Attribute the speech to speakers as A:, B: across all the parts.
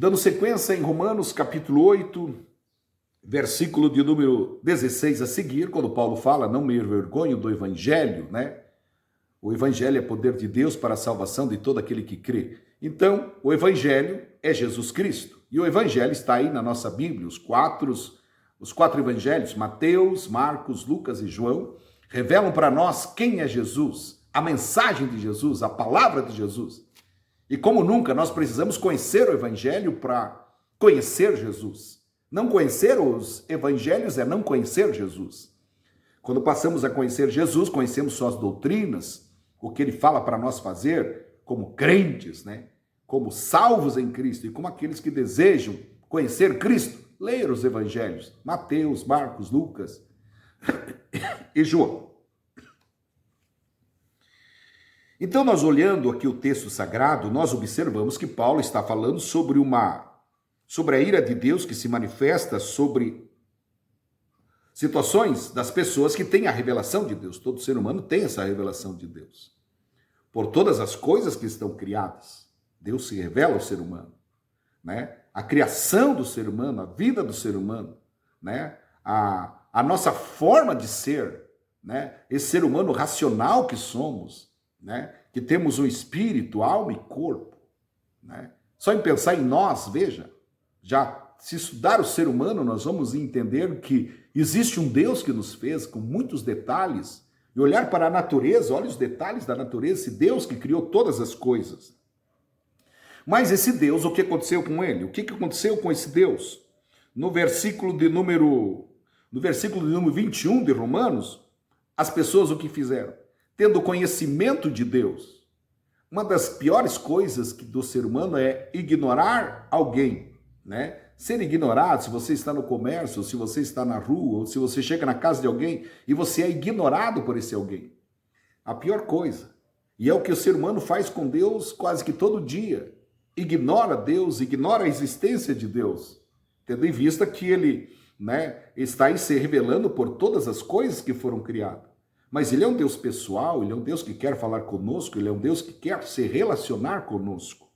A: Dando sequência em Romanos capítulo 8, versículo de número 16 a seguir, quando Paulo fala, não me envergonho do evangelho, né? O evangelho é poder de Deus para a salvação de todo aquele que crê. Então, o evangelho é Jesus Cristo. E o evangelho está aí na nossa Bíblia, os quatro evangelhos, Mateus, Marcos, Lucas e João, revelam para nós quem é Jesus, a mensagem de Jesus, a palavra de Jesus. E como nunca, nós precisamos conhecer o evangelho para conhecer Jesus. Não conhecer os evangelhos é não conhecer Jesus. Quando passamos a conhecer Jesus, conhecemos suas doutrinas, o que ele fala para nós fazer como crentes, né? Como salvos em Cristo e como aqueles que desejam conhecer Cristo, ler os evangelhos, Mateus, Marcos, Lucas e João. Então, nós olhando aqui o texto sagrado, nós observamos que Paulo está falando sobre a ira de Deus que se manifesta sobre situações das pessoas que têm a revelação de Deus. Todo ser humano tem essa revelação de Deus. Por todas as coisas que estão criadas, Deus se revela ao ser humano, né? A criação do ser humano, a vida do ser humano, né? A nossa forma de ser, né? Esse ser humano racional que somos, né? Que temos um espírito, alma e corpo, né? Só em pensar em nós, veja, já se estudar o ser humano, nós vamos entender que existe um Deus que nos fez com muitos detalhes, e olhar para a natureza, olha os detalhes da natureza, esse Deus que criou todas as coisas. Mas esse Deus, o que aconteceu com ele? O que aconteceu com esse Deus? No versículo de número 21 de Romanos, as pessoas o que fizeram? Tendo conhecimento de Deus. Uma das piores coisas do ser humano é ignorar alguém, né? Ser ignorado, se você está no comércio, ou se você está na rua, ou se você chega na casa de alguém e você é ignorado por esse alguém. A pior coisa. E é o que o ser humano faz com Deus quase que todo dia. Ignora Deus, ignora a existência de Deus, tendo em vista que ele, né, está aí se revelando por todas as coisas que foram criadas. Mas ele é um Deus pessoal, ele é um Deus que quer falar conosco, ele é um Deus que quer se relacionar conosco.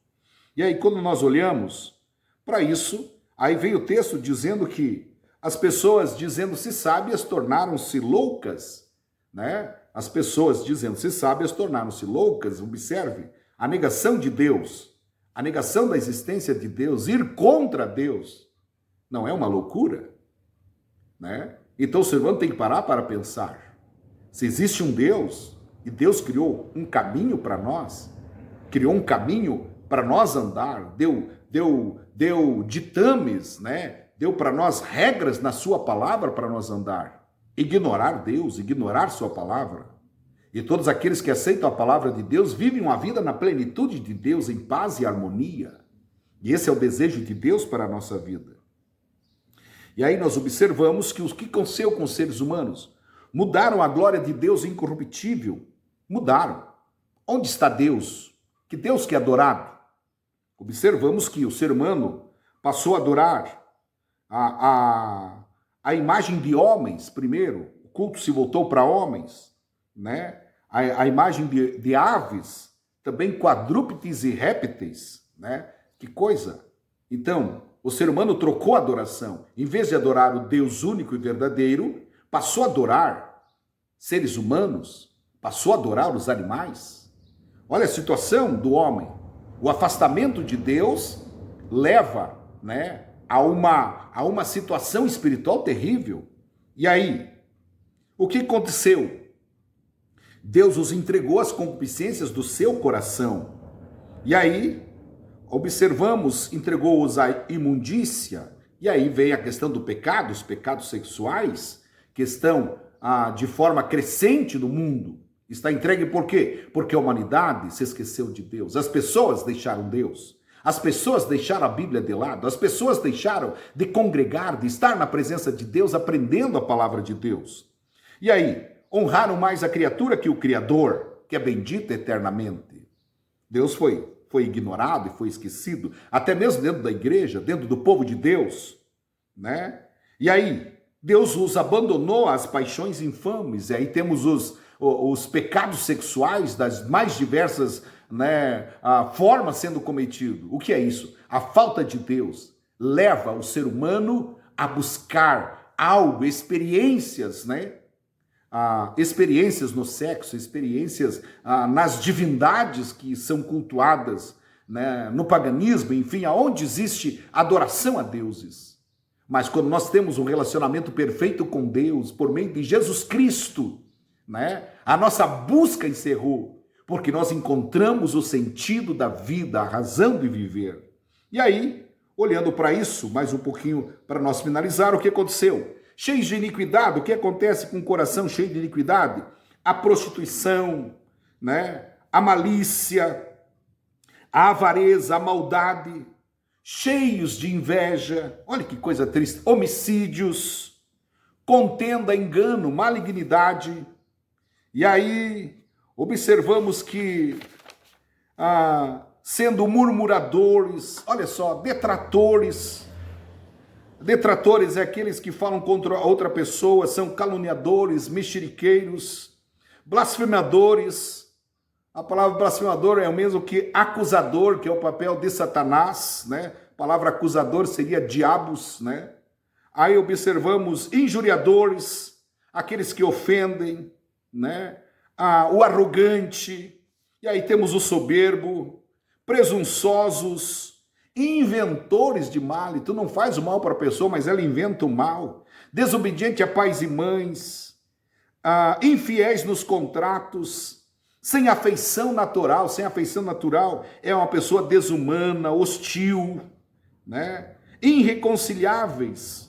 A: E aí quando nós olhamos para isso, aí vem o texto dizendo que as pessoas dizendo-se sábias tornaram-se loucas, né? As pessoas dizendo-se sábias tornaram-se loucas, observe, a negação de Deus, a negação da existência de Deus, ir contra Deus, não é uma loucura, né? Então o ser humano tem que parar para pensar. Se existe um Deus, e Deus criou um caminho para nós, criou um caminho para nós andar, deu ditames, né? Deu para nós regras na sua palavra para nós andar. Ignorar Deus, ignorar sua palavra. E todos aqueles que aceitam a palavra de Deus vivem uma vida na plenitude de Deus, em paz e harmonia. E esse é o desejo de Deus para a nossa vida. E aí nós observamos que o que aconteceu com os seres humanos? Mudaram a glória de Deus incorruptível. Mudaram. Onde está Deus? Que Deus que é adorado? Observamos que o ser humano passou a adorar a imagem de homens primeiro. O culto se voltou para homens, né? A imagem de aves, também quadrúpedes e répteis, né? Que coisa! Então, o ser humano trocou a adoração. Em vez de adorar o Deus único e verdadeiro, passou a adorar seres humanos, passou a adorar os animais. Olha a situação do homem. O afastamento de Deus leva, né, a uma situação espiritual terrível. E aí, o que aconteceu? Deus os entregou às concupiscências do seu coração. E aí, observamos, entregou-os à imundícia. E aí vem a questão do pecado, os pecados sexuais, que estão de forma crescente no mundo. Está entregue por quê? Porque a humanidade se esqueceu de Deus. As pessoas deixaram Deus. As pessoas deixaram a Bíblia de lado. As pessoas deixaram de congregar, de estar na presença de Deus, aprendendo a palavra de Deus. E aí, honraram mais a criatura que o Criador, que é bendito eternamente. Deus foi ignorado e foi esquecido, até mesmo dentro da igreja, dentro do povo de Deus, né? E aí, Deus os abandonou às paixões infames, e aí temos os pecados sexuais das mais diversas né, formas sendo cometido. O que é isso? A falta de Deus leva o ser humano a buscar algo, experiências, né? Experiências no sexo, experiências nas divindades que são cultuadas, né, no paganismo, enfim, aonde existe adoração a deuses. Mas quando nós temos um relacionamento perfeito com Deus, por meio de Jesus Cristo, né, a nossa busca encerrou, porque nós encontramos o sentido da vida, a razão de viver. E aí, olhando para isso, mais um pouquinho para nós finalizar, o que aconteceu? Cheios de iniquidade, o que acontece com o coração cheio de iniquidade? A prostituição, né, a malícia, a avareza, a maldade, cheios de inveja, olha que coisa triste, homicídios, contenda, engano, malignidade. E aí observamos que, sendo murmuradores, olha só, detratores é aqueles que falam contra outra pessoa, são caluniadores, mexeriqueiros, blasfemadores. A palavra blasfemador é o mesmo que acusador, que é o papel de Satanás, né? A palavra acusador seria diabos, né? Aí observamos injuriadores, aqueles que ofendem, né? O arrogante, e aí temos o soberbo, presunçosos, inventores de mal. E tu não faz o mal para a pessoa, mas ela inventa o mal. Desobediente a pais e mães, infiéis nos contratos, sem afeição natural. Sem afeição natural é uma pessoa desumana, hostil, né? Irreconciliáveis.